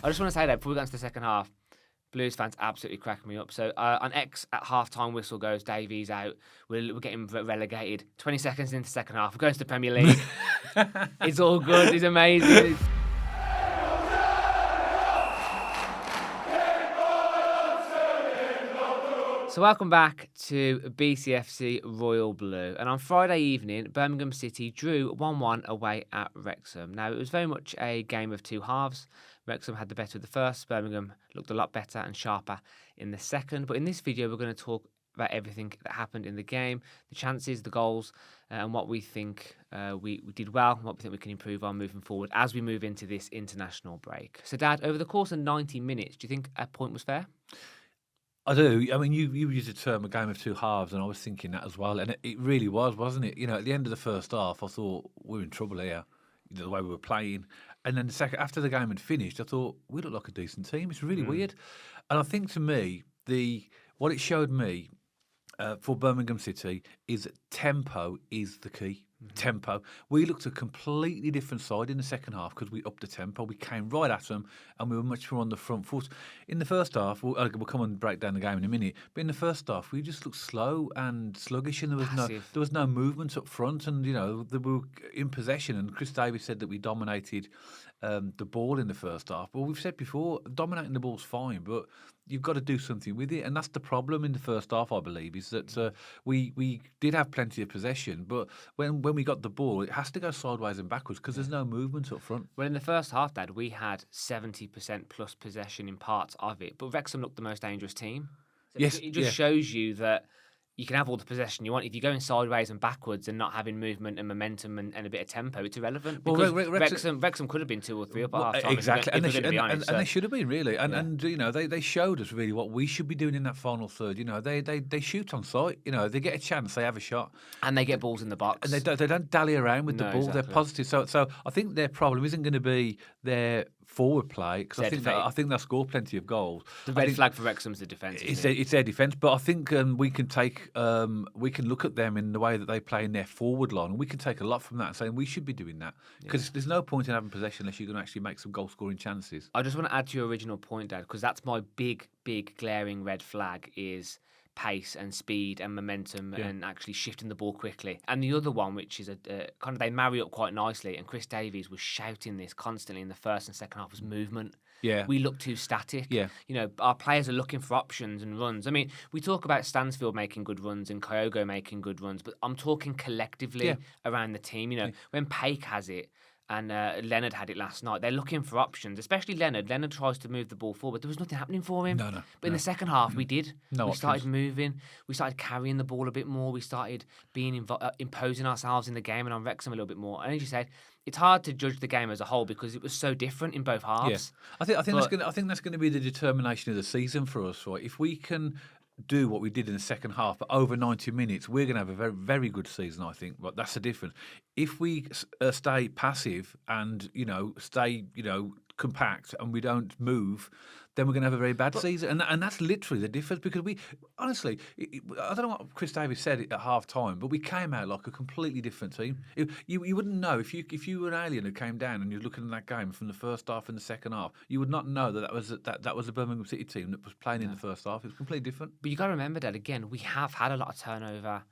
I just want to say that before we go into the second half, Blues fans absolutely cracking me up. So on X at half-time whistle goes, Davies out, we're getting relegated. 20 seconds into the second half, we're going to the Premier League. It's all good, it's amazing. So welcome back to BCFC Royal Blue. And on Friday evening, Birmingham City drew 1-1 away at Wrexham. Now, it was very much a game of two halves. Wrexham had the better of the first. Birmingham looked a lot better and sharper in the second. But in this video, we're going to talk about everything that happened in the game, the chances, the goals, and what we think we did well, and what we think we can improve on moving forward as we move into this international break. So, Dad, over the course of 90 minutes, do you think a point was fair? I do. I mean, you used the term a game of two halves, and I was thinking that as well. And it really was, wasn't it? You know, at the end of the first half, I thought we're in trouble here, the way we were playing. And then after the game had finished, I thought we look like a decent team. It's really weird. And I think to me, what it showed me for Birmingham City is that tempo is the key. Tempo. We looked a completely different side in the second half because we upped the tempo. We came right at them and we were much more on the front foot. In the first half, we'll come and break down the game in a minute. But in the first half, we just looked slow and sluggish, and there was no movement up front. And we were in possession. And Chris Davies said that we dominated the ball in the first half. Well, we've said before, dominating the ball's fine, but you've got to do something with it, and that's the problem in the first half, I believe, is that we did have plenty of possession, but when we got the ball, it has to go sideways and backwards because there's no movement up front. Well, in the first half, Dad, we had 70% plus possession in parts of it, but Wrexham looked the most dangerous team. So yes, it just shows you that you can have all the possession you want. If you're going sideways and backwards and not having movement and momentum and a bit of tempo, it's irrelevant. Because Wrexham could have been 2 or 3 up at half time. Exactly, and they should have been really. And they showed us really what we should be doing in that final third. They shoot on sight. They get a chance, they have a shot, and they get balls in the box. And they don't dally around with the ball. Exactly. They're positive. So I think their problem isn't going to be their forward play, because I think they'll score plenty of goals. The red flag for Wrexham's the defence. It's their defence, but I think we can look at them in the way that they play in their forward line, and we can take a lot from that and say we should be doing that, because there's no point in having possession unless you're going to actually make some goal scoring chances. I just want to add to your original point, Dad, because that's my big glaring red flag is pace and speed and momentum and actually shifting the ball quickly. And the other one, which is kind of, they marry up quite nicely, and Chris Davies was shouting this constantly in the first and second half, was movement. Yeah. We look too static. Yeah. Our players are looking for options and runs. I mean, we talk about Stansfield making good runs and Kyogo making good runs, but I'm talking collectively around the team. When Paik has it, and Leonard had it last night, they're looking for options, especially Leonard. Leonard tries to move the ball forward. There was nothing happening for him. No. But in the second half, we did. We started moving. We started carrying the ball a bit more. We started being imposing ourselves in the game and on Wrexham a little bit more. And as you said, it's hard to judge the game as a whole because it was so different in both halves. Yeah. I think that's going to be the determination of the season for us, right? If we can do what we did in the second half, but over 90 minutes, we're going to have a very, very good season, I think. But that's the difference. If we stay passive and, stay, compact and we don't move, then we're going to have a very bad season. And that's literally the difference, because we, honestly, I don't know what Chris Davies said at half time, but we came out like a completely different team. You wouldn't know if you were an alien who came down and you're looking at that game from the first half and the second half, you would not know that was a Birmingham City team that was playing in the first half. It was completely different. But you got to remember that, again, we have had a lot of turnover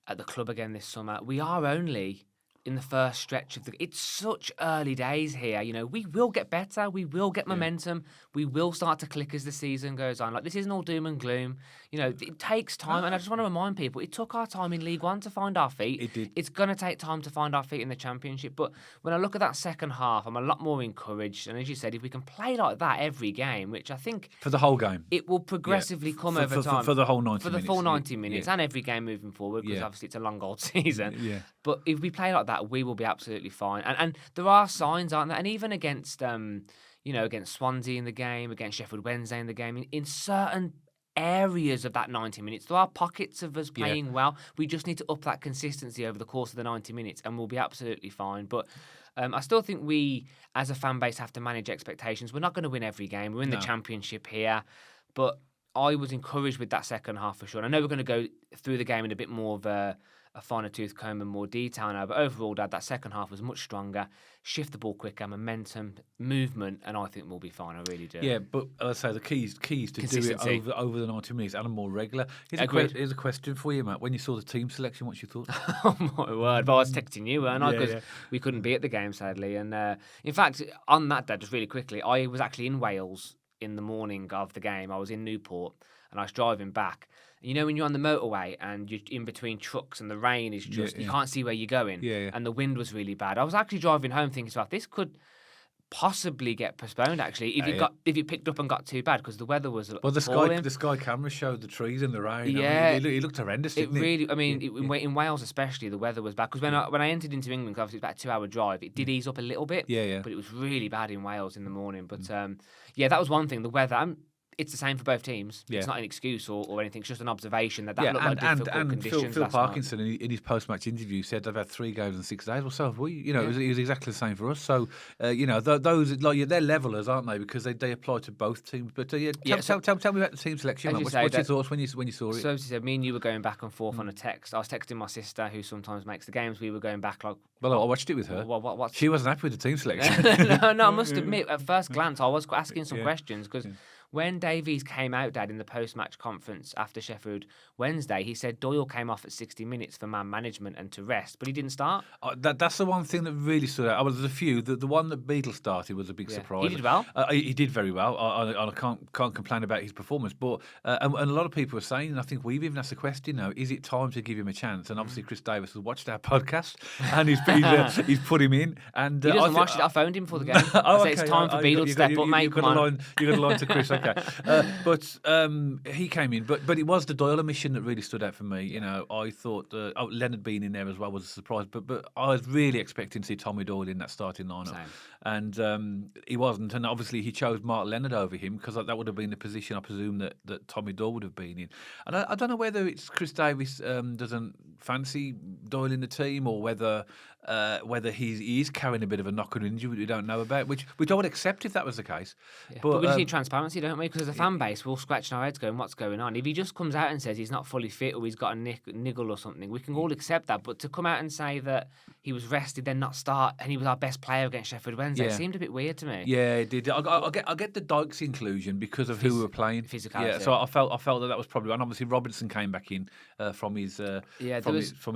at the club again this summer. We are only in the first stretch of it's such early days here. We will get better. We will get momentum. We will start to click as the season goes on. Like, this isn't all doom and gloom. It takes time. And I just want to remind people, it took our time in League One to find our feet. It did. It's going to take time to find our feet in the Championship. But when I look at that second half, I'm a lot more encouraged. And as you said, if we can play like that every game, which I think for the whole game, it will progressively come over time. For the whole 90 minutes. For the full 90 minutes and every game moving forward, because obviously it's a long old season. Yeah. But if we play like that, we will be absolutely fine. And there are signs, aren't there? And even against, against Swansea in the game, against Sheffield Wednesday in the game, in certain areas of that 90 minutes, there are pockets of us playing well. We just need to up that consistency over the course of the 90 minutes, and we'll be absolutely fine. But I still think we, as a fan base, have to manage expectations. We're not going to win every game. We're in the Championship here, but I was encouraged with that second half for sure. And I know we're going to go through the game in a bit more of a a finer tooth comb and more detail now. But overall, Dad, that second half was much stronger. Shift the ball quicker, momentum, movement, and I think we'll be fine. I really do. Yeah, but I'd say the keys to do it over the 90 minutes and a more regular. Here's a question for you, Matt. When you saw the team selection, what's your thoughts? Oh my word! But I was texting you, weren't I? Because we couldn't be at the game, sadly. And in fact, on that day, just really quickly, I was actually in Wales in the morning of the game. I was in Newport and I was driving back. You know when you're on the motorway and you're in between trucks and the rain is just, you can't see where you're going. And the wind was really bad. I was actually driving home thinking, well, this could possibly get postponed actually if it picked up and got too bad because the weather was the sky camera showed the trees in the rain. It looked horrendous. Didn't it? I mean, in Wales especially, the weather was bad because when I entered into England, obviously it's about a 2-hour drive, it did ease up a little bit. But it was really bad in Wales in the morning. But that was one thing. The weather. It's the same for both teams. It's not an excuse or anything. It's just an observation that looked like difficult conditions. Phil Parkinson in his post-match interview said they've had 3 games in 6 days. Well, so have we. You know, it was exactly the same for us. So, those they're levelers, aren't they? Because they apply to both teams. But tell me about the team selection. What's your thoughts when you saw it? So as you said, me and you were going back and forth on a text. I was texting my sister, who sometimes makes the games. We were going back like. Well, I watched it with her. She wasn't happy with the team selection. No, I must admit, at first glance, I was asking some questions because. When Davies came out, Dad, in the post-match conference after Sheffield Wednesday, he said Doyle came off at 60 minutes for man management and to rest, but he didn't start. That's the one thing that really stood out. There's a few. The one that Beadle started was a big surprise. He did well. He did very well. I can't complain about his performance. But and a lot of people are saying, and I think we've even asked the question now, is it time to give him a chance? And obviously Chris Davis has watched our podcast and he's put him in. And he doesn't watch it. I phoned him for the game. I said it's time for Beadle to step up, mate. You got a line to Chris. Okay. But he came in. But it was the Doyle omission that really stood out for me. You know, I thought Leonard being in there as well was a surprise. But I was really expecting to see Tommy Doyle in that starting lineup. And he wasn't. And obviously he chose Mark Leonard over him because that would have been the position I presume that Tommy Doyle would have been in. And I don't know whether it's Chris Davis doesn't fancy Doyle in the team or whether he is carrying a bit of a knock-on injury we don't know about, which I would accept if that was the case. But we just need transparency, don't we? Because as a fan base, we're all scratching our heads going, what's going on? If he just comes out and says he's not fully fit or he's got a niggle or something, we can all accept that. But to come out and say that he was rested, then not start, and he was our best player against Sheffield Wednesday, it seemed a bit weird to me. Yeah, it did. I get the Dykes inclusion because of who we were playing. Physicality. Yeah, so I felt that was probably, and obviously Robinson came back in from his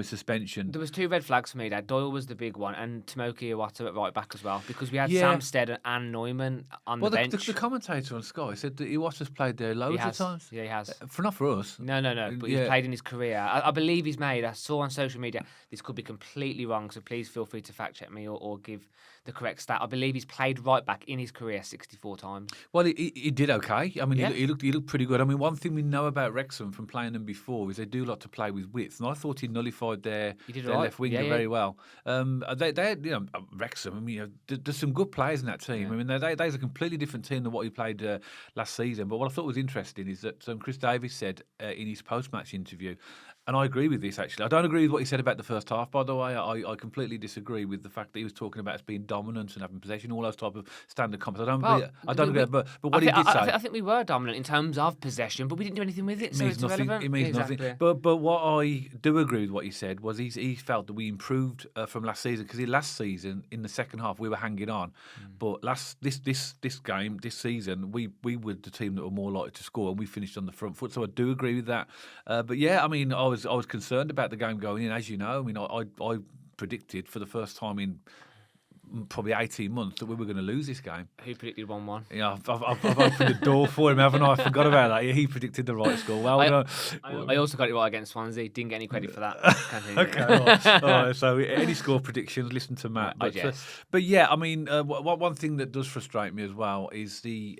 suspension. There was 2 red flags for me. That Doyle was the big one, and Tomoki Iwata at right back as well, because we had Samstead and Neumann on the bench. The commentator on Sky said that Iwata's played there loads of times. Yeah, he has. Not for us. No. But he's played in his career. I believe he's made. I saw on social media. This could be completely wrong, so please feel free to fact check me or give the correct stat. I believe he's played right back in his career 64 times. Well, he did okay. I mean, he looked pretty good. I mean, one thing we know about Wrexham from playing them before is they do like to play with width, and I thought he nullified their left winger very well. Wrexham. I mean, there's some good players in that team. Yeah. I mean, they're a completely different team than what he played last season. But what I thought was interesting is that Chris Davis said in his post-match interview, and I agree with this actually. I don't agree with what he said about the first half, by the way. I completely disagree with the fact that he was talking about us being dominant and having possession, all those type of standard comments. I don't agree. But what he did say, I think we were dominant in terms of possession, but we didn't do anything with it. So it's irrelevant. It means nothing. But what I do agree with what he said was he felt that we improved from last season, because last season in the second half we were hanging on, but this season we were the team that were more likely to score, and we finished on the front foot. So I do agree with that. But yeah, I mean, I was concerned about the game going in, as you know. I mean, I predicted for the first time in probably 18 months that we were going to lose this game. Who predicted 1-1? Yeah, I've opened the door for him, haven't I? I forgot about that. Yeah, he predicted the right score. Well, I also got it right against Swansea. Didn't get any credit for that. Okay, all right. So any score predictions, listen to Matt. But yeah, I mean, one thing that does frustrate me as well is the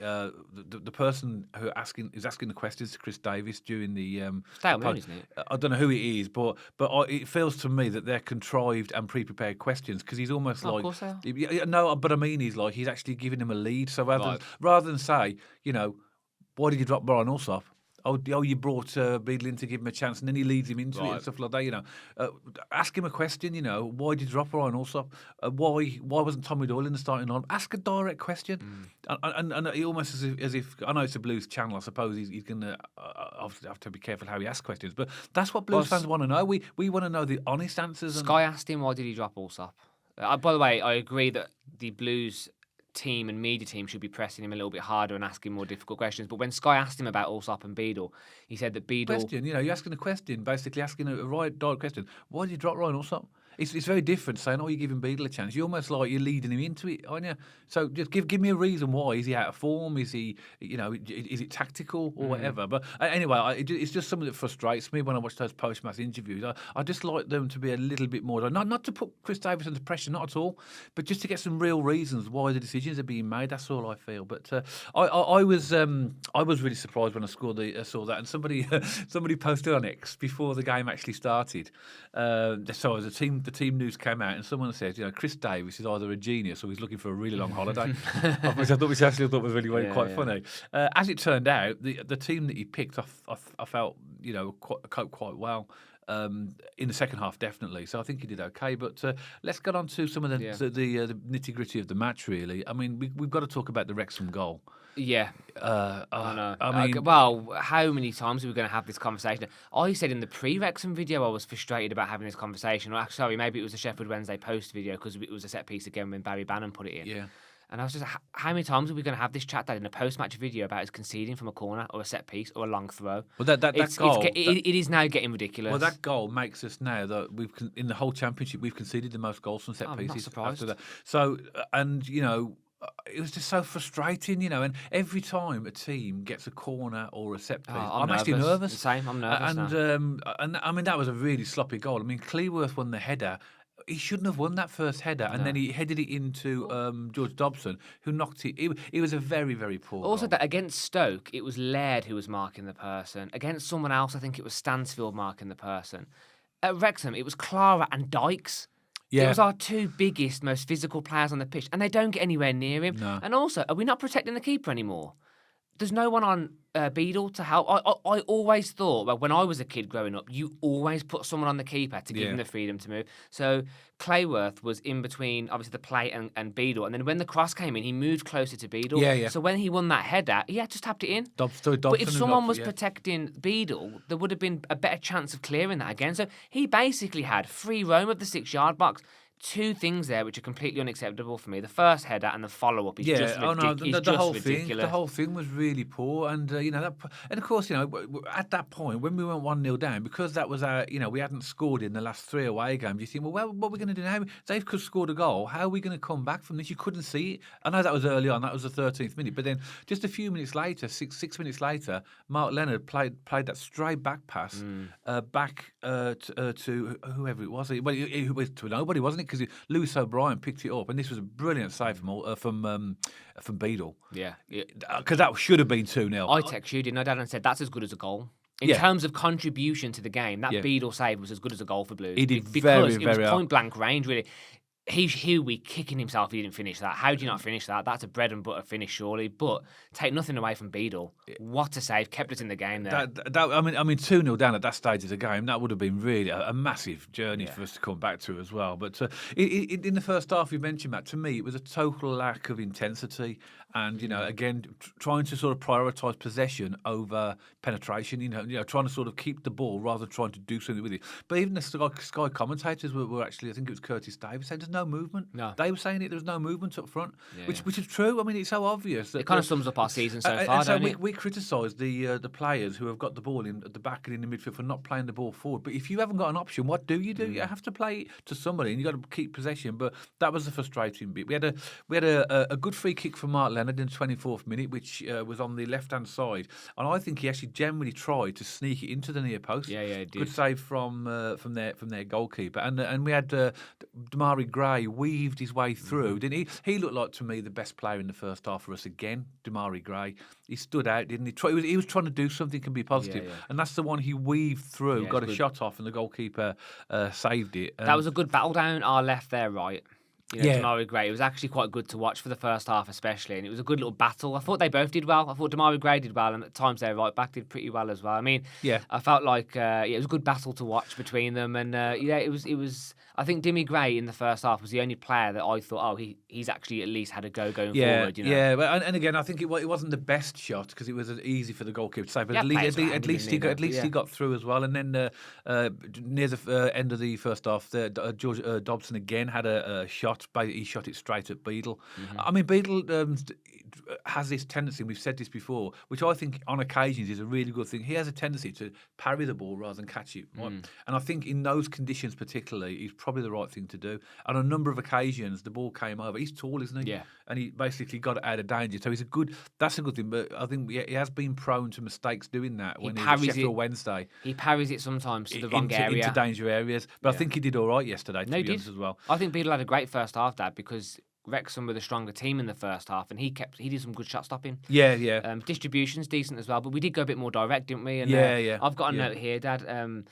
person who is asking the questions to Chris Davis during the Dale Moon, isn't it? I don't know who it is, but it feels to me that they're contrived and pre-prepared questions, because he's almost like. Of course they are. No, but I mean, he's actually giving him a lead. So rather than say, why did you drop Brian Alsop? you brought Beadle in to give him a chance, and then he leads him into it and stuff like that. Ask him a question. Why did you drop Ryan Allsop? Why wasn't Tommy Doyle in the starting line? Ask a direct question, and he almost as if I know it's a Blues channel. I suppose he's going to obviously have to be careful how he asks questions, but that's what Blues fans want to know. We want to know the honest answers. Sky asked him why did he drop Allsop. By the way, I agree that the Blues team and media team should be pressing him a little bit harder and asking more difficult questions. But when Sky asked him about Allsop and Beadle, he said that Beadle... Question, you're asking a question, basically asking a right direct question. Why did you drop Ryan Allsop? It's very different saying, you're giving Beadle a chance. You're almost like you're leading him into it, aren't you? So just give me a reason why. Is he out of form? Is he, is it tactical or whatever? But anyway, it's just something that frustrates me when I watch those post-match interviews. I just like them to be a little bit more, not to put Chris Davis under pressure, not at all, but just to get some real reasons why the decisions are being made. That's all I feel. But I was really surprised when I saw that, and somebody posted on X before the game actually started. So as the team news came out, and someone said, Chris Davis is either a genius or he's looking for a really long holiday, which I actually thought was really quite funny. As it turned out, the team that he picked, I felt coped quite well. In the second half, definitely. So I think he did okay. But let's get on to some of the nitty gritty of the match. Really, I mean, we've got to talk about the Wrexham goal. Yeah, I know. I mean, well, how many times are we going to have this conversation? I said in the pre-Wrexham video I was frustrated about having this conversation. Or sorry, maybe it was the Sheffield Wednesday Post video because it was a set piece again when Barry Bannon put it in. Yeah. And I was just, how many times are we going to have this chat that in a post-match video about us conceding from a corner or a set piece or a long throw? Well, that goal, it is now getting ridiculous. Well, that goal makes us now that in the whole championship we've conceded the most goals from set pieces. I'm not surprised. After that. So, and it was just so frustrating, and every time a team gets a corner or a set piece, I'm actually nervous. The same, I'm nervous. And I mean that was a really sloppy goal. I mean, Cleworth won the header. He shouldn't have won that first header, and then he headed it into George Dobson, who knocked it. It was a very, very poor Also, goal. that against Stoke, it was Laird who was marking the person. Against someone else, I think it was Stansfield marking the person. At Wrexham, it was Clara and Dykes. Yeah. It was our two biggest, most physical players on the pitch, and they don't get anywhere near him. No. And also, are we not protecting the keeper anymore? There's no one on Beadle to help. I always thought, well, when I was a kid growing up, you always put someone on the keeper to give him the freedom to move. So Clayworth was in between, obviously, the plate and Beadle. And then when the cross came in, he moved closer to Beadle. Yeah. So when he won that header, he had just tapped it in. Dobson but if someone was protecting Beadle, there would have been a better chance of clearing that again. So he basically had free roam of the 6-yard box. Two things there which are completely unacceptable for me. The first header and the follow-up is just ridiculous. The whole thing was really poor. And, and of course, at that point, when we went 1-0 down, because that was our, we hadn't scored in the last 3 away games, you think, well, what are we going to do now? They've scored a goal. How are we going to come back from this? You couldn't see it. I know that was early on. That was the 13th minute. But then just a few minutes later, six minutes later, Mark Leonard played that straight back pass back to whoever it was. Well, it was to nobody, wasn't it? Because Lewis O'Brien picked it up, and this was a brilliant save from Beadle. Yeah. Because that should have been 2-0. I texted you, didn't I, Dad, and said that's as good as a goal. In terms of contribution to the game, that Beadle save was as good as a goal for Blues. He did because it was point-blank range, really. Huey kicking himself he didn't finish that. How do you not finish that? That's a bread and butter finish, surely. But take nothing away from Beadle. What a save. Kept us in the game there. I mean, 2-0 down at that stage of the game, that would have been really a massive journey for us to come back to as well. But in the first half, you mentioned that, to me, it was a total lack of intensity. And, again, trying to sort of prioritise possession over penetration, trying to sort of keep the ball rather than trying to do something with it. But even the Sky commentators were actually, I think it was Curtis Davis, saying there's no movement. No. They were saying there was no movement up front, which is true. I mean, it's so obvious. It kind of sums up our season so far, so don't it? We criticise the players who have got the ball in at the back and in the midfield for not playing the ball forward. But if you haven't got an option, what do? You have to play it to somebody, and you've got to keep possession. But that was the frustrating bit. We had a good free kick from Mark Leonard in the 24th minute, which was on the left-hand side. And I think he actually generally tried to sneak it into the near post. Yeah, he did. Good save from their goalkeeper. And we had Damari Gray weaved his way through, didn't he? He looked like, to me, the best player in the first half for us again, Damari Gray. He stood out, didn't he? He was trying to do something and be positive. And that's the one he weaved through, got a shot off, and the goalkeeper saved it. That was a good battle down our left, their right. Yeah. Demarai Gray. It was actually quite good to watch for the first half, especially, and it was a good little battle. I thought they both did well. I thought Demarai Gray did well, and at times their right back did pretty well as well. I mean, Yeah. I felt like it was a good battle to watch between them, and it was. I think Demi Gray in the first half was the only player that I thought, oh, he's actually at least had a go going forward. Yeah, and again, I think it wasn't the best shot because it was easy for the goalkeeper to save, but Yeah, at players were least hanging in there, but he got through as well. And then near the end of the first half, George Dobson again had a shot. He shot it straight at Beadle. I mean, Beadle has this tendency. We've said this before, which I think on occasions is a really good thing. He has a tendency to parry the ball rather than catch it. Right? And I think in those conditions particularly, it's probably the right thing to do. On a number of occasions, the ball came over. He's tall, isn't he? Yeah. And he basically got it out of danger. So that's a good thing. But I think he has been prone to mistakes doing that when he was at Sheffield Wednesday. He parries it sometimes to the wrong area. Into danger areas. But I think he did all right yesterday, to be honest, as well. I think Beadle had a great first half, Dad, because Wrexham were the stronger team in the first half, and he did some good shot stopping. Yeah. Distribution's decent as well, but we did go a bit more direct, didn't we? And, yeah. I've got a note here, Dad.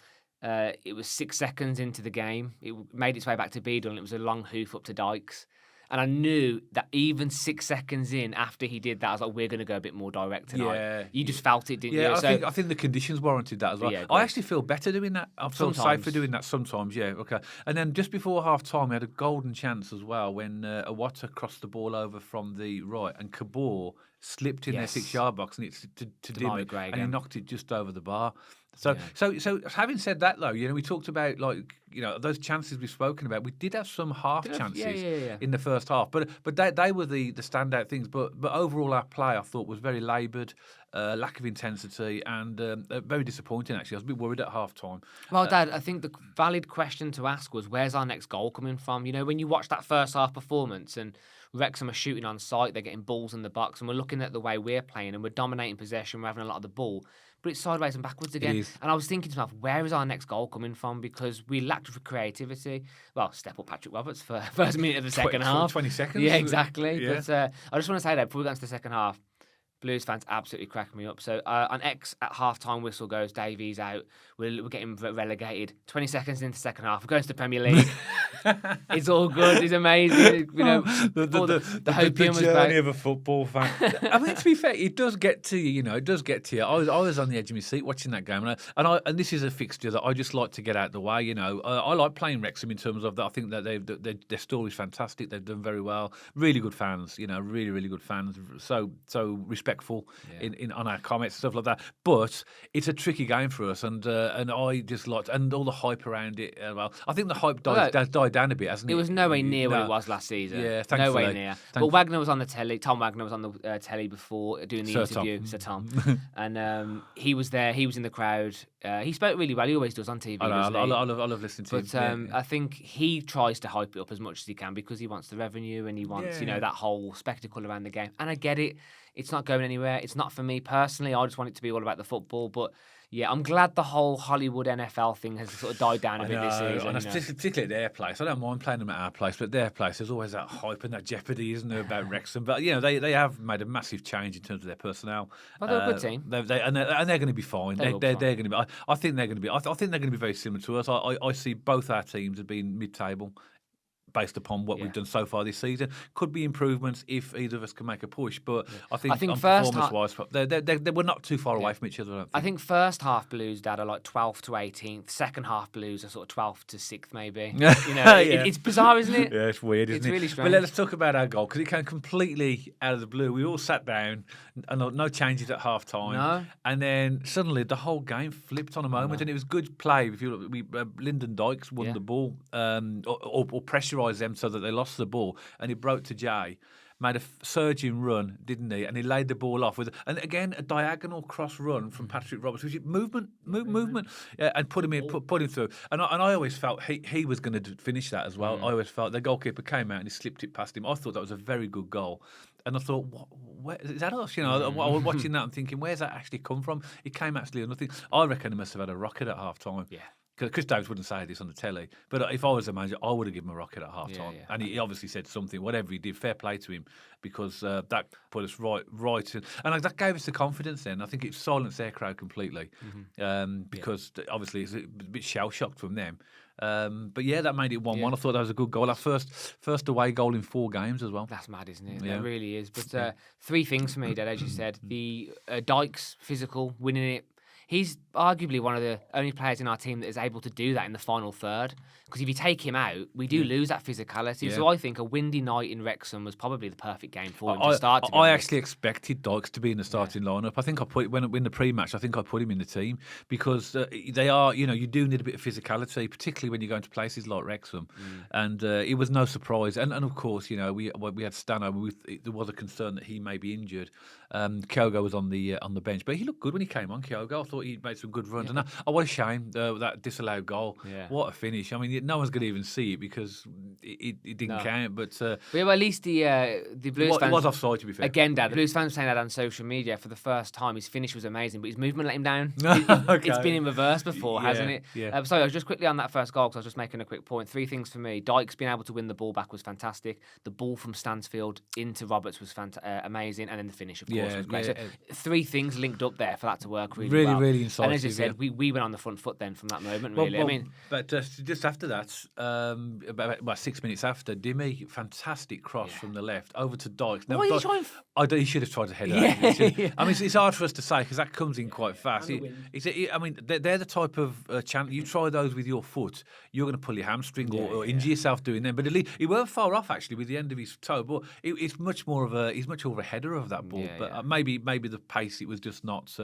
It was 6 seconds into the game. It made its way back to Beadle, and it was a long hoof up to Dykes. And I knew that even 6 seconds in after he did that, I was like, we're going to go a bit more direct tonight. Yeah. You just felt it, didn't you? Yeah, I think the conditions warranted that as well. Yeah, I actually feel better doing that. I feel safer doing that sometimes, yeah. Okay. And then just before half-time, we had a golden chance as well when Awata crossed the ball over from the right and Kabor slipped in their 6-yard box and it's to dim it, and he knocked it just over the bar. So having said that, though, we talked about those chances we've spoken about. We did have some half chances in the first half, but they were the standout things. But overall, our play I thought was very laboured, lack of intensity, and very disappointing. Actually, I was a bit worried at half time. Well, Dad, I think the valid question to ask was, where's our next goal coming from? When you watch that first half performance and Wrexham are shooting on sight, they're getting balls in the box, and we're looking at the way we're playing and we're dominating possession, we're having a lot of the ball. But it's sideways and backwards again. And I was thinking to myself, where is our next goal coming from? Because we lacked creativity. Well, step up Patrick Roberts for first minute of the second half. 20 seconds. Yeah, exactly. Yeah. But I just want to say that before we get into the second half, Blues fans absolutely cracking me up. So on X at half-time whistle goes, Davies out. We're getting relegated. 20 seconds into the second half. We're going to the Premier League. It's all good. It's amazing. The hopium was journey great. of a football fan. I mean, to be fair, it does get to you. It does get to you. I was on the edge of my seat watching that game, and this is a fixture that I just like to get out of the way. I like playing Wrexham in terms of that. I think that their story's fantastic. They've done very well. Really good fans. Really, really good fans. So respectful on our comments and stuff like that. But it's a tricky game for us, and I just liked and all the hype around it. Well, I think the hype died down a bit, hasn't it? It was nowhere near what it was last season. Yeah, thankfully. Nowhere near. But Wagner was on the telly. Tom Wagner was on the telly before doing the interview. Sir Tom. And he was there. He was in the crowd. He spoke really well. He always does on TV. I love listening to him. I think he tries to hype it up as much as he can because he wants the revenue and he wants that whole spectacle around the game. And I get it. It's not going anywhere. It's not for me personally. I just want it to be all about the football. But yeah, I'm glad the whole Hollywood NFL thing has sort of died down a bit this season. And particularly at their place. I don't mind playing them at our place, but their place, there's always that hype and that jeopardy, isn't there, about Wrexham? But they have made a massive change in terms of their personnel. Well, they're a good team, and they're going to be fine. They're going to be. I think they're going to be. I think they're going to be very similar to us. I see both our teams as being mid-table, based upon what we've done so far this season. Could be improvements if either of us can make a push, but I think performance-wise, they were not too far away from each other. I think first half Blues, Dad, are like 12th to 18th. Second half Blues are sort of 12th to 6th, maybe. It's bizarre, isn't it? Yeah, it's weird, isn't it? It's really strange. But let's talk about our goal, because it came completely out of the blue. We all sat down, and no changes at half-time. No. And then suddenly the whole game flipped on a moment, and it was good play. If you look, Lyndon Dykes won the ball, or pressurised them so that they lost the ball, and he broke to Jay, made a surging run, didn't he? And he laid the ball off and again a diagonal cross run from Patrick Roberts, which is movement, and put him through. And I always felt he was going to finish that as well. I always felt the goalkeeper came out and he slipped it past him. I thought that was a very good goal. And I thought, where, is that us? I was watching that and thinking, where's that actually come from? It came actually nothing. I reckon he must have had a rocket at half time. Yeah. 'Cause Chris Davis wouldn't say this on the telly, but if I was a manager, I would have given him a rocket at half time. Yeah. And he obviously said something, whatever he did, fair play to him, because that put us right in. And that gave us the confidence then. I think it silenced their crowd completely, because obviously it's a bit shell-shocked from them. But yeah, that made it 1-1. I thought that was a good goal. Our first away goal in 4 games as well. That's mad, isn't it? Yeah. That really is. But 3 things for me, Dad, as you said. The Dykes, physical, winning it. He's arguably one of the only players in our team that is able to do that in the final third. Because if you take him out, we do lose that physicality. Yeah. So I think a windy night in Wrexham was probably the perfect game for him to start. I actually expected Dykes to be in the starting lineup. I think I put when in the pre-match. I think I put him in the team because they are. You do need a bit of physicality, particularly when you're going to places like Wrexham. And it was no surprise. And of course, we had Stano. There was a concern that he may be injured. Kyogo was on the bench, but he looked good when he came on. Kyogo, I thought he made some good runs. And what a shame that disallowed goal. Yeah. What a finish! I mean, no one's going to even see it because it didn't count. But well, at least the Blues fans... It was offside, to be fair. Again, Dad, the Blues fans were saying that on social media for the first time. His finish was amazing, but his movement let him down. It's been in reverse before, hasn't it? Yeah. Sorry, I was just quickly on that first goal because I was just making a quick point. 3 things for me. Dykes being able to win the ball back was fantastic. The ball from Stansfield into Roberts was amazing. And then the finish, of course, was great. So 3 things linked up there for that to work really well. Really incisive. And as you said, we went on the front foot then from that moment, really. But just after that, about 6 minutes after, Dimmy, fantastic cross from the left over to Dykes. Now, why are you trying... he should have tried to head it. I mean, it's hard for us to say because that comes in quite fast. They're the type of chance. You try those with your foot, you're going to pull your hamstring or injure yourself doing them. But at least he weren't far off actually with the end of his toe. But he's much more of a header of that ball. But maybe the pace, it was just not.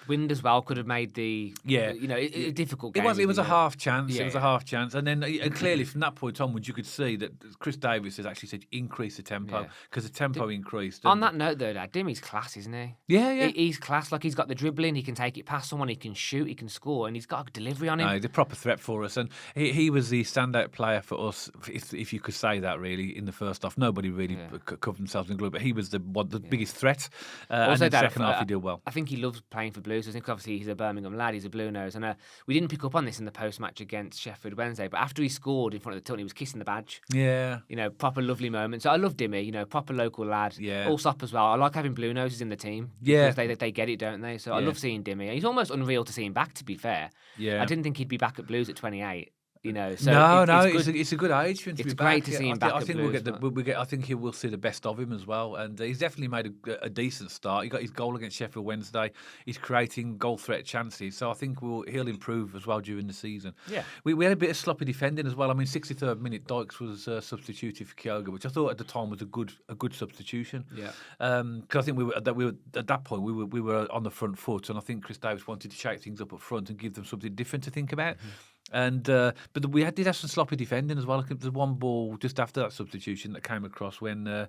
Wind as well could have made the a difficult game. It was a half chance. It was a half chance, and then clearly from that point onwards, you could see that Chris Davis has actually said increase the tempo because the tempo increased. On that note, though, Dad, Dimmy's class, isn't he? Yeah. He's class. Like he's got the dribbling, he can take it past someone, he can shoot, he can score, and he's got a delivery on him. He's a proper threat for us, and he was the standout player for us, if you could say that. Really, in the first half, nobody really covered themselves in glue, but he was the biggest threat. Also, and in the second half, he did well. I think he loves playing for Blues. I think obviously he's a Birmingham lad, he's a Blue Nose, and we didn't pick up on this in the post-match against Sheffield Wednesday, but after he scored in front of the tunnel, he was kissing the badge. Yeah. Proper lovely moment. So I love Dimmy, proper local lad. Yeah. Allsop as well. I like having Blue Noses in the team. Yeah. Because they get it, don't they? So I love seeing Dimmy. He's almost unreal to see him back, to be fair. Yeah. I didn't think he'd be back at Blues at 28. So it's a good age for him to be back. It's great to see him back. I think I think he will see the best of him as well, and he's definitely made a decent start. He got his goal against Sheffield Wednesday. He's creating goal threat chances, so I think he'll improve as well during the season. Yeah, we had a bit of sloppy defending as well. I mean, 63rd minute, Dykes was substituted for Kyogo, which I thought at the time was a good substitution. Yeah, because I think we were at that point we were on the front foot, and I think Chris Davis wanted to shake things up front and give them something different to think about. Mm-hmm. And but we did have some sloppy defending as well. There's one ball just after that substitution that came across when the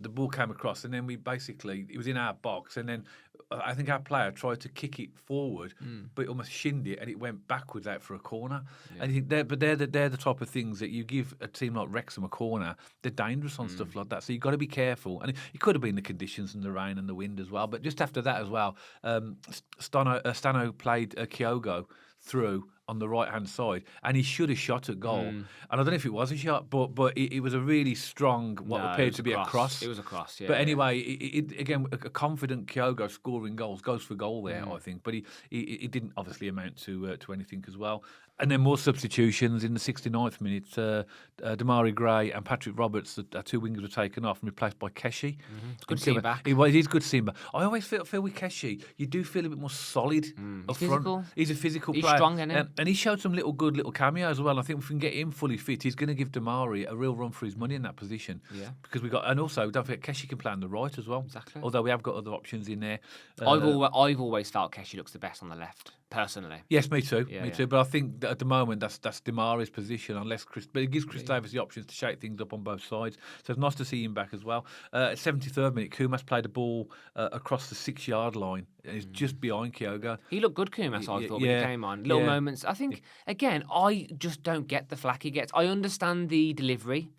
ball came across, and then it was in our box, and then I think our player tried to kick it forward, but it almost shinned it, and it went backwards out for a corner. Yeah. And you think they're the type of things that you give a team like Wrexham a corner, they're dangerous on stuff like that. So you've got to be careful. And it could have been the conditions and the rain and the wind as well. But just after that as well, Stano played Kyogo through on the right-hand side, and he should have shot at goal. And I don't know if it was a shot, but it was a really strong, appeared to be a cross. It was a cross, yeah. But anyway, again, a confident Kyogo scoring goals, goes for goal there, I think. But he didn't obviously amount to anything as well. And then more substitutions in the 69th minute. Damari Gray and Patrick Roberts, the 2 wingers, were taken off and replaced by Keshi. It's good to see him back. It is good to see him back. I always feel with Keshi, you do feel a bit more solid up front. He's a physical player. He's strong, isn't he? And he showed some good little cameos as well. I think if we can get him fully fit, he's going to give Damari a real run for his money in that position. Yeah. Because and also don't forget Keshi can play on the right as well. Exactly. Although we have got other options in there. I've always felt Keshi looks the best on the left, personally. Yes, me too. Too. But I think that at the moment that's Damari's position, but it gives Chris Davis the options to shake things up on both sides. So it's nice to see him back as well. 73rd minute, Kumas played a ball across the 6-yard line. And he's just behind Kyogo. He looked good, Kumas, I thought, when he came on. Little moments. I think, again, I just don't get the flack he gets. I understand the delivery.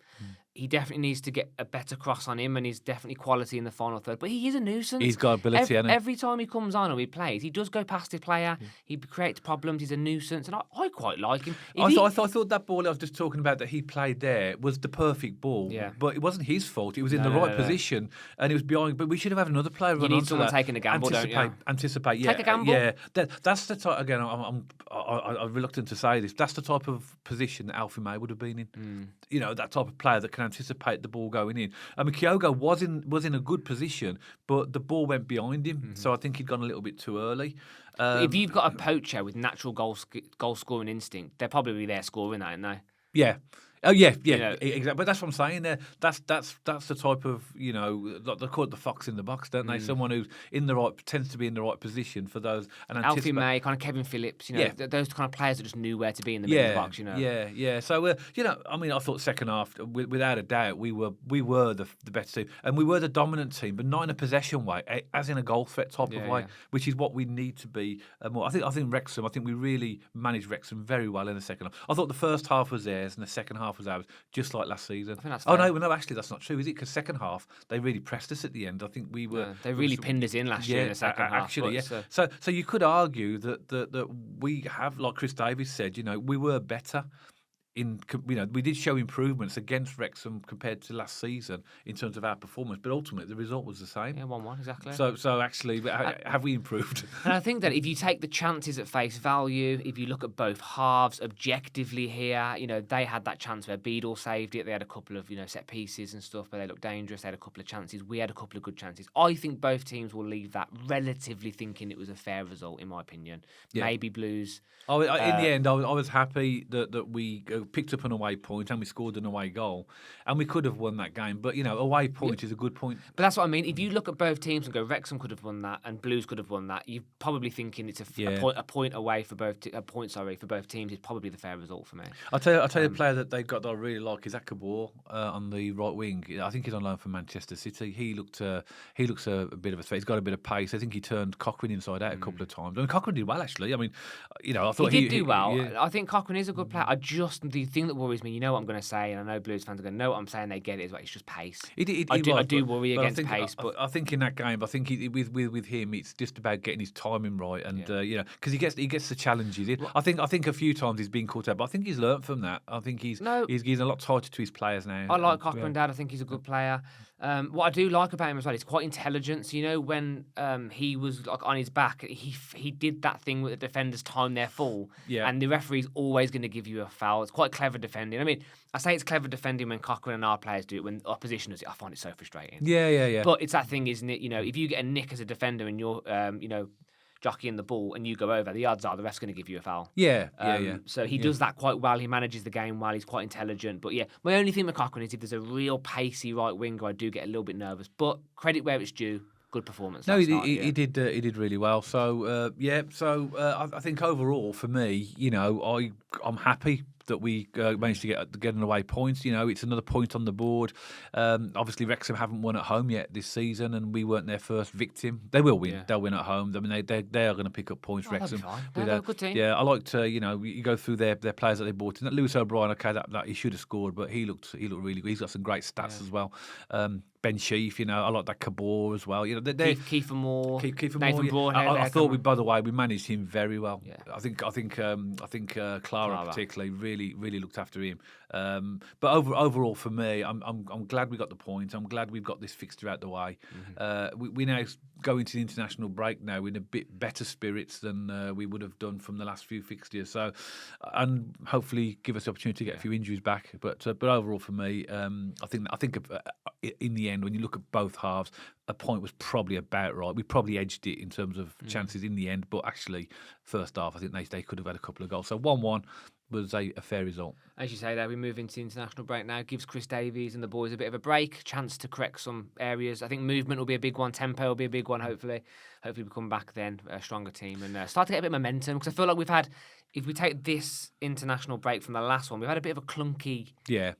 he definitely needs to get a better cross on him, and he's definitely quality in the final third. But he is a nuisance. He's got ability, hasn't he? Every time he comes on or he plays, he does go past his player. He creates problems. He's a nuisance, and I quite like him. I thought that ball I was just talking about that he played there was the perfect ball. Yeah. But it wasn't his fault. It was in the right position, and he was behind. But we should have had another player. You need someone taking a gamble, don't you? Anticipate. Yeah, Take a gamble. Yeah, that's the type. Again, I'm reluctant to say this. That's the type of position that Alfie May would have been in. You know, that type of player that can anticipate the ball going in. I mean, Kyogo was in a good position, but the ball went behind him, so I think he'd gone a little bit too early. If you've got a poacher with natural goal scoring instinct, they're probably there scoring that, aren't they? Yeah. Oh yeah, You know, exactly. But that's what I'm saying there. That's the type of, you know, they call it the fox in the box, don't they? Someone who's tends to be in the right position for those. And Alfie May, kind of Kevin Phillips, you know, those kind of players that just knew where to be in the middle of the box, you know. Yeah. So you know, I mean, I thought second half, without a doubt, we were the better team, and we were the dominant team, but not in a possession way, as in a goal threat type of way, which is what we need to be more. I think Wrexham. I think we really managed Wrexham very well in the second half. I thought the first half was theirs, and the second half was ours, just like last season. I think that's fair. fair. No, actually, that's not true, is it? Because second half, they really pressed us at the end. I think we were. They really pinned us in last year in the second half. Actually, So you could argue that we have, like Chris Davies said, you know, we were better. We did show improvements against Wrexham compared to last season in terms of our performance, but ultimately the result was the same. Yeah, 1-1 exactly. So actually, have we improved? And I think that if you take the chances at face value, if you look at both halves objectively here, you know, they had that chance where Beadle saved it. They had a couple of, you know, set pieces and stuff, but they looked dangerous. They had a couple of chances. We had a couple of good chances. I think both teams will leave that relatively thinking it was a fair result, in my opinion. Yeah. Maybe Blues. In the end, I was happy that we picked up an away point and we scored an away goal, and we could have won that game. But you know, away point is a good point. But that's what I mean. If you look at both teams and go, Wrexham could have won that and Blues could have won that, you're probably thinking it's a point away for both for both teams is probably the fair result for me. I'll tell you a player that they've got that I really like is Akabor on the right wing. I think he's on loan from Manchester City. He looks a bit of a threat. He's got a bit of pace. I think he turned Cochrane inside out a couple of times. I mean, Cochrane did well actually. I mean, you know, I thought he did do well. I think Cochrane is a good player. The thing that worries me, you know what I'm going to say, and I know Blues fans are going to know what I'm saying. They get it, is it's just pace. I do worry against pace, but I think in that game, I think with him, it's just about getting his timing right, and you know, because he gets the challenges. I think a few times he's been caught out, but I think he's learnt from that. I think he's a lot tighter to his players now. I like Cochrane, Dad. I think he's a good player. What I do like about him as well, he's quite intelligent. So, you know, when he was like on his back, he did that thing with the defenders time their fall, and the referee's always going to give you a foul. It's quite clever defending. I mean, I say it's clever defending when Cochrane and our players do it. When opposition does it, I find it so frustrating. Yeah. But it's that thing, isn't it? You know, if you get a nick as a defender and you're, you know, jockeying the ball and you go over, the odds are the ref's going to give you a foul. Yeah. So he does that quite well. He manages the game well. He's quite intelligent. But yeah, my only thing with Cochrane is if there's a real pacey right winger, I do get a little bit nervous. But credit where it's due. Good performance. No, he did really well. So I think overall for me, you know, I'm happy that we managed to get an away point. You know, it's another point on the board. Obviously, Wrexham haven't won at home yet this season, and we weren't their first victim. They will win. Yeah. They'll win at home. I mean, they are going to pick up points. Wrexham. They're a good team. Yeah, I liked you know, you go through their players that they bought in. That Lewis O'Brien, okay, that he should have scored, but he looked really good. He's got some great stats as well. Ben Sheaf, you know, I like that Kabor as well. You know, Kiefer Moore, Nathan Broadhead. I thought by the way, we managed him very well. Yeah. I think Clara particularly really looked after him. But overall for me, I'm glad we got the point. I'm glad we've got this fixture out the way. We now go into the international break now in a bit better spirits than we would have done from the last few fixtures. So, and hopefully give us the opportunity to get a few injuries back. But overall for me, I think in the end, when you look at both halves, a point was probably about right. We probably edged it in terms of chances in the end, but actually, first half, I think they could have had a couple of goals. So 1-1 was a fair result. As you say there, we move into the international break now. Gives Chris Davies and the boys a bit of a break, chance to correct some areas. I think movement will be a big one, tempo will be a big one, hopefully. Hopefully we come back then, a stronger team, and start to get a bit of momentum, because I feel like we've had, if we take this international break from the last one, we've had a bit of a clunky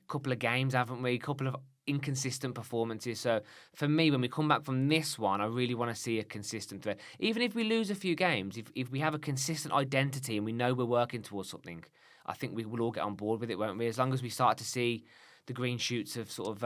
couple of games, haven't we? A couple of inconsistent performances. So for me, when we come back from this one, I really want to see a consistent thread. Even if we lose a few games, if we have a consistent identity and we know we're working towards something, I think we will all get on board with it, won't we? As long as we start to see the green shoots of sort of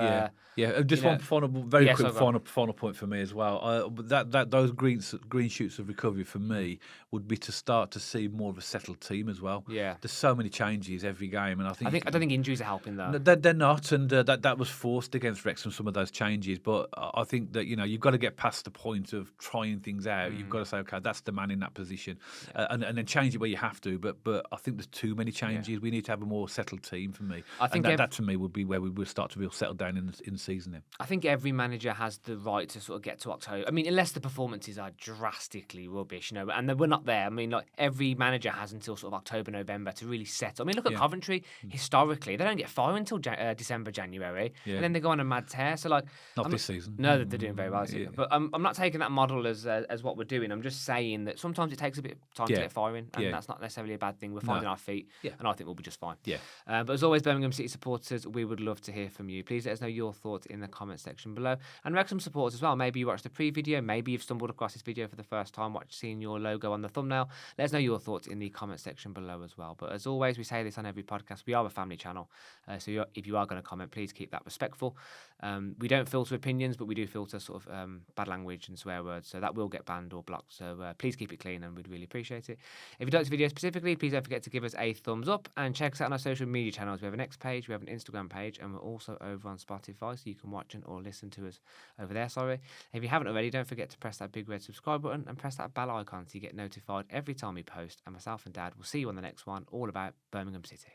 Just you one know, very yeah. quick So go on. final point for me as well. Those green shoots of recovery for me would be to start to see more of a settled team as well. Yeah, There's so many changes every game, and I think I don't think injuries are helping though. no, they're not, and that was forced against Wrexham, some of those changes. But I think that you've got to get past the point of trying things out. You've got to say, okay, that's the man in that position, Yeah, and then change it where you have to. But I think there's too many yeah. changes. We need to have a more settled team for me, I and think that to me would be where we would start to real settle down in the season. Then. I think every manager has the right to sort of get to October. I mean, unless the performances are drastically rubbish, and we're not there. I mean, like every manager has until sort of October, November to really settle. I mean, look at Yeah. Coventry. Historically, they don't get fired until December, January, Yeah. and then they go on a mad tear. So, like, Not this season. No, they're doing very well this Yeah. season. But I'm not taking that model as what we're doing. I'm just saying that sometimes it takes a bit of time to Yeah. get firing, and Yeah. that's not necessarily a bad thing. We're finding our feet, Yeah. and I think we'll be just fine. Yeah. But as always, Birmingham City supporters, we would love to hear from you. Please let us know your thoughts in the comment section below. And Wrexham supporters as well. Maybe you watched the pre-video. Maybe you've stumbled across this video for the first time, seeing your logo on the thumbnail. Let us know your thoughts in the comment section below as well. But as always, we say this on every podcast. We are a family channel. So if you are going to comment, please keep that respectful. We don't filter opinions, but we do filter sort of bad language and swear words. So that will get banned or blocked. So please keep it clean and we'd really appreciate it. If you liked the video specifically, please don't forget to give us a thumbs up and check us out on our social media channels. We have an X page, we have an Instagram page, and we're also over on Spotify, so you can watch or listen to us over there. If you haven't already, don't forget to press that big red subscribe button and press that bell icon so you get notified every time we post. And myself and Dad will see you on the next one, all about Birmingham City.